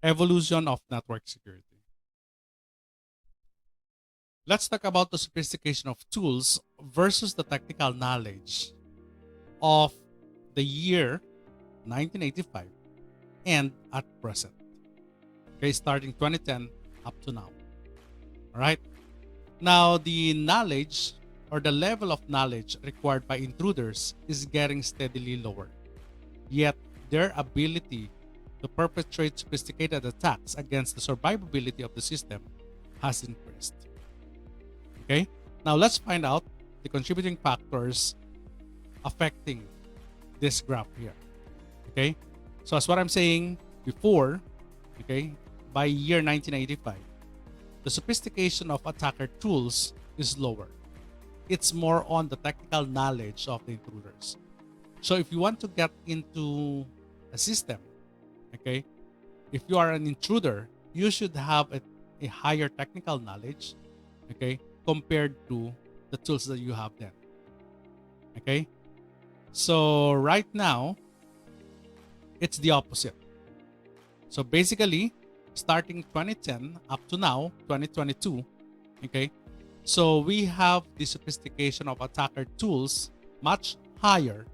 Evolution of network security. Let's talk about the sophistication of tools versus the technical knowledge of the year 1985 and at present. Okay, starting 2010 up to now. All right. Now, the knowledge or the level of knowledge required by intruders is getting steadily lower. Yet, their ability to perpetrate sophisticated attacks against the survivability of the system has increased. Okay? Now, let's find out the contributing factors affecting this graph here. Okay? So, as what I'm saying before, okay, by year 1985, the sophistication of attacker tools is lower. It's more on the technical knowledge of the intruders. So if you want to get into a system, okay, if you are an intruder, you should have a higher technical knowledge, okay, compared to the tools that you have then. Okay? So right now, it's the opposite. So basically, starting 2010 up to now, 2022, okay, so we have the sophistication of attacker tools much higher,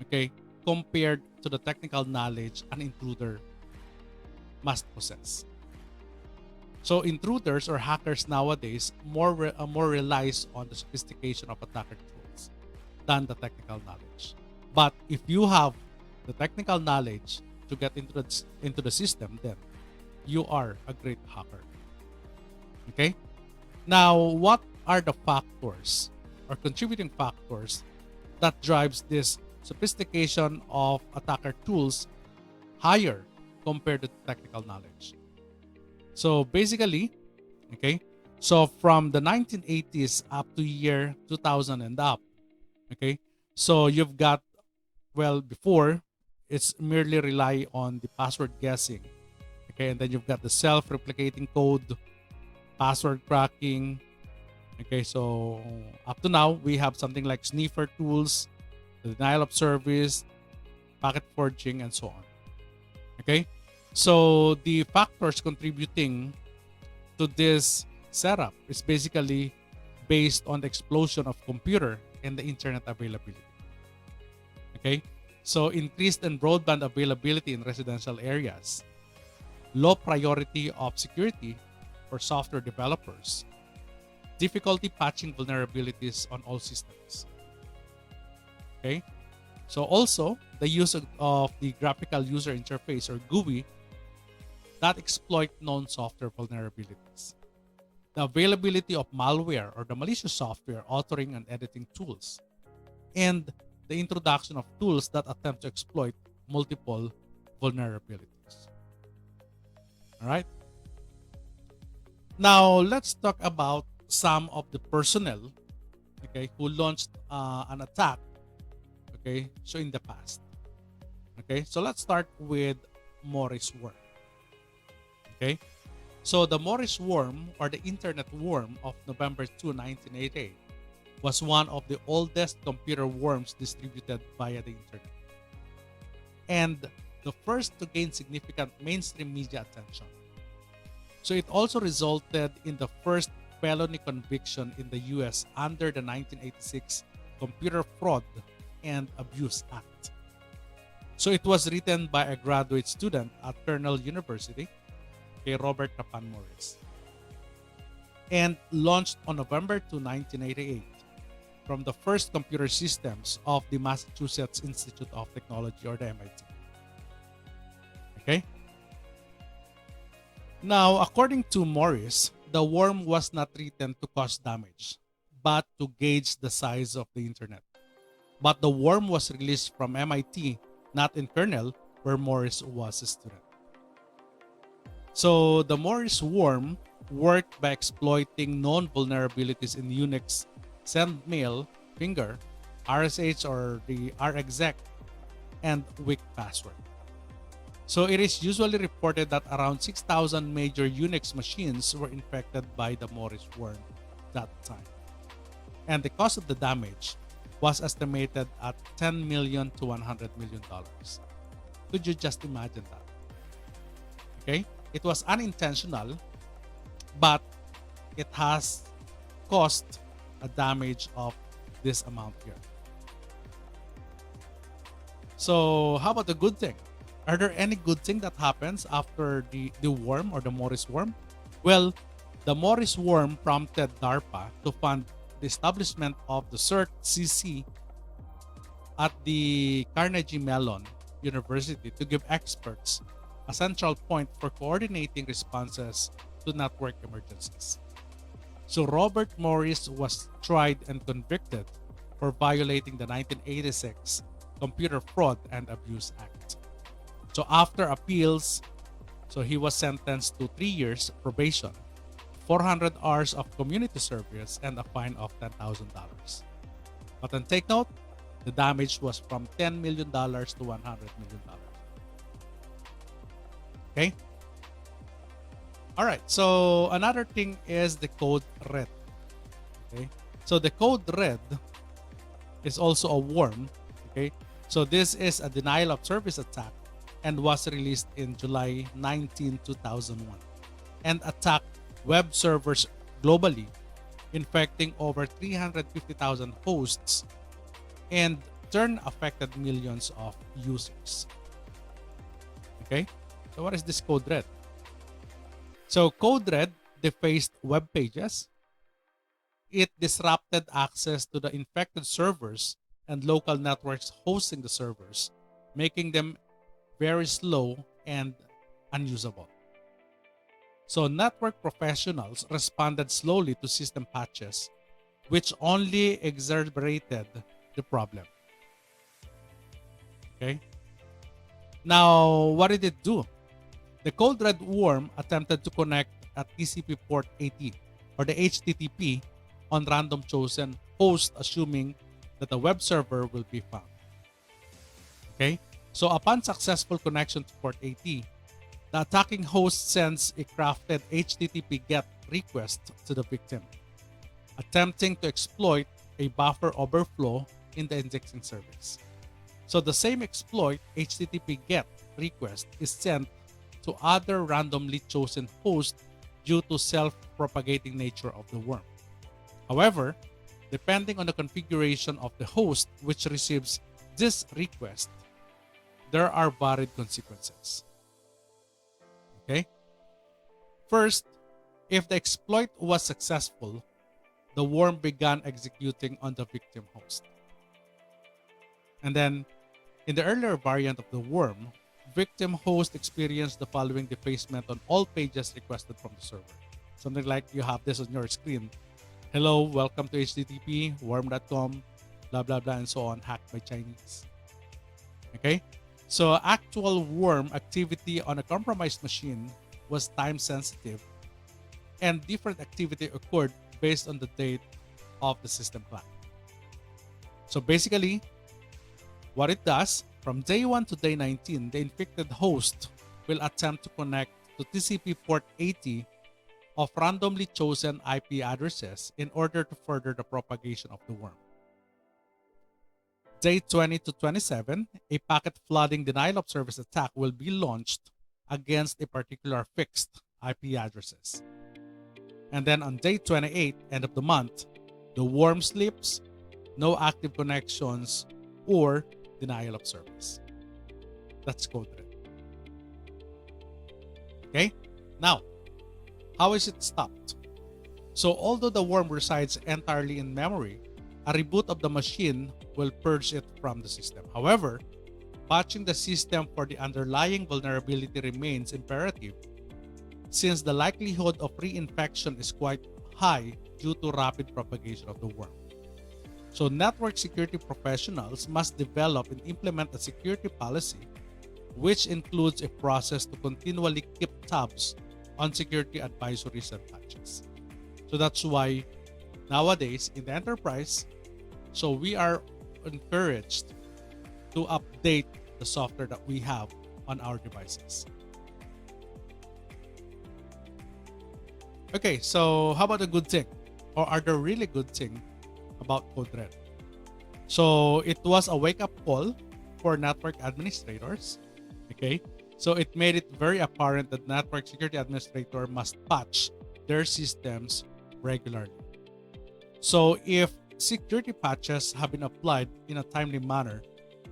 okay, compared to the technical knowledge an intruder must possess. So intruders or hackers nowadays more relies on the sophistication of attacker tools than the technical knowledge. But if you have the technical knowledge to get into the system, then you are a great hacker. Okay? Now, what are the factors or contributing factors that drives this sophistication of attacker tools higher compared to technical knowledge? So basically, okay, so from the 1980s up to year 2000 and up, okay, so you've got, well, before it's merely rely on the password guessing, okay, and then you've got the self-replicating code, password cracking. Okay, so up to now, we have something like sniffer tools, the denial of service, packet forging, and so on. Okay, so the factors contributing to this setup is basically based on the explosion of computer and the internet availability. Okay, so increased and broadband availability in residential areas, low priority of security for software developers, difficulty patching vulnerabilities on all systems. Okay, so also the use of the graphical user interface or GUI that exploit known software vulnerabilities, the availability of malware or the malicious software authoring and editing tools, and the introduction of tools that attempt to exploit multiple vulnerabilities. All right. Now, let's talk about some of the personnel, okay, who launched an attack, okay, so in the past. Okay, so let's start with Morris Worm. Okay, so the Morris Worm or the Internet Worm of November 2, 1988 was one of the oldest computer worms distributed via the internet, and the first to gain significant mainstream media attention. So it also resulted in the first felony conviction in the US under the 1986 Computer Fraud and Abuse Act. So it was written by a graduate student at Cornell University, okay, Robert Kapan Morris, and launched on November 2, 1988 from the first computer systems of the Massachusetts Institute of Technology or the MIT. Okay? Now, according to Morris, the worm was not written to cause damage, but to gauge the size of the internet. But the worm was released from MIT, not in Cornell, where Morris was a student. So the Morris worm worked by exploiting known vulnerabilities in Unix send mail, finger, RSH or the RExec, and weak password. So it is usually reported that around 6,000 major Unix machines were infected by the Morris worm that time. And the cost of the damage was estimated at $10 million to $100 million. Could you just imagine that? Okay, it was unintentional, but it has caused a damage of this amount here. So how about the good thing? Are there any good thing that happens after the worm or the Morris worm? Well, the Morris worm prompted DARPA to fund the establishment of the CERT-CC at the Carnegie Mellon University to give experts a central point for coordinating responses to network emergencies. So Robert Morris was tried and convicted for violating the 1986 Computer Fraud and Abuse Act. So after appeals, so he was sentenced to 3 years probation, 400 hours of community service, and a fine of $10,000. But then take note, the damage was from $10 million to $100 million. Okay? All right, so another thing is the code red. Okay? So the code red is also a worm. Okay? So this is a denial of service attack and was released in July 19, 2001 and attacked web servers globally, infecting over 350,000 hosts and affected millions of users. Okay, so what is this code red? So code red defaced web pages. It disrupted access to the infected servers and local networks hosting the servers, making them very slow and unusable. So network professionals responded slowly to system patches, which only exacerbated the problem. Okay. Now, what did it do? The Code Red worm attempted to connect a TCP port 80 or the HTTP on random chosen host, assuming that a web server will be found. Okay. So upon successful connection to port 80, the attacking host sends a crafted HTTP GET request to the victim, attempting to exploit a buffer overflow in the indexing service. So the same exploit, HTTP GET request, is sent to other randomly chosen hosts due to self-propagating nature of the worm. However, depending on the configuration of the host which receives this request, there are varied consequences. Okay? First, if the exploit was successful, the worm began executing on the victim host. And then, in the earlier variant of the worm, victim host experienced the following defacement on all pages requested from the server. Something like you have this on your screen. Hello, welcome to HTTP, worm.com, blah, blah, blah, and so on, hacked by Chinese. Okay? So actual worm activity on a compromised machine was time sensitive, and different activity occurred based on the date of the system clock. So basically, what it does, from day 1 to day 19, the infected host will attempt to connect to TCP port 80 of randomly chosen IP addresses in order to further the propagation of the worm. Day 20 to 27, a packet flooding denial of service attack will be launched against a particular fixed IP addresses. And then on day 28, end of the month, the worm sleeps, no active connections, or denial of service. That's code red. Okay? Now, how is it stopped? So although the worm resides entirely in memory, a reboot of the machine will purge it from the system. However, patching the system for the underlying vulnerability remains imperative, since the likelihood of reinfection is quite high due to rapid propagation of the worm. So network security professionals must develop and implement a security policy, which includes a process to continually keep tabs on security advisories and patches. So that's why nowadays in the enterprise, so we are encouraged to update the software that we have on our devices. Okay, so how about a good thing? Or are there really good things about Code Red? So it was a wake-up call for network administrators. Okay, So it made it very apparent that network security administrator must patch their systems regularly. So if security patches have been applied in a timely manner,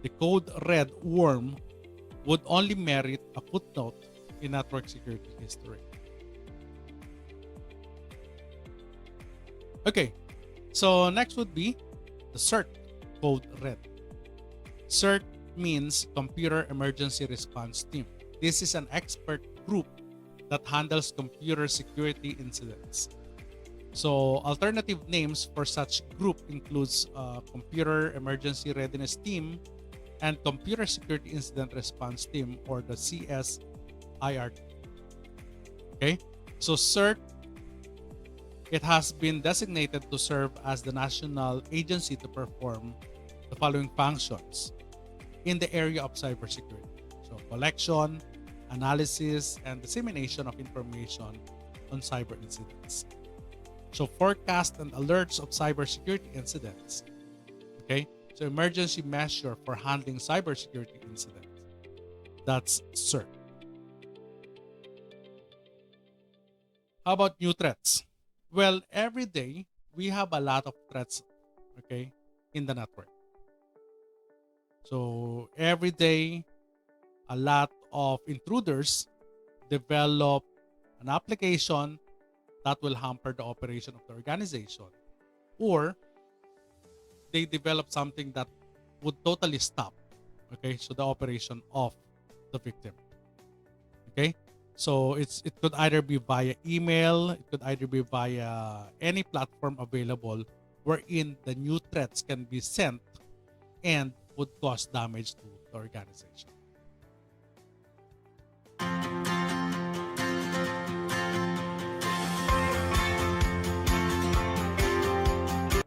the code red worm would only merit a footnote in network security history. Okay, so next would be the CERT code red. CERT means Computer Emergency Response Team. This is an expert group that handles computer security incidents. So alternative names for such group includes Computer Emergency Readiness Team and Computer Security Incident Response Team, or the CSIRT. Okay, so CERT, it has been designated to serve as the national agency to perform the following functions in the area of cybersecurity. So collection, analysis, and dissemination of information on cyber incidents. So forecast and alerts of cybersecurity incidents. Okay, so emergency measure for handling cybersecurity incidents. That's CERT. How about new threats? Well, every day we have a lot of threats, okay, in the network. So every day, a lot of intruders develop an application that will hamper the operation of the organization, or they develop something that would totally stop, okay, so the operation of the victim. Okay, so it could either be via email, it could either be via any platform available wherein the new threats can be sent and would cause damage to the organization.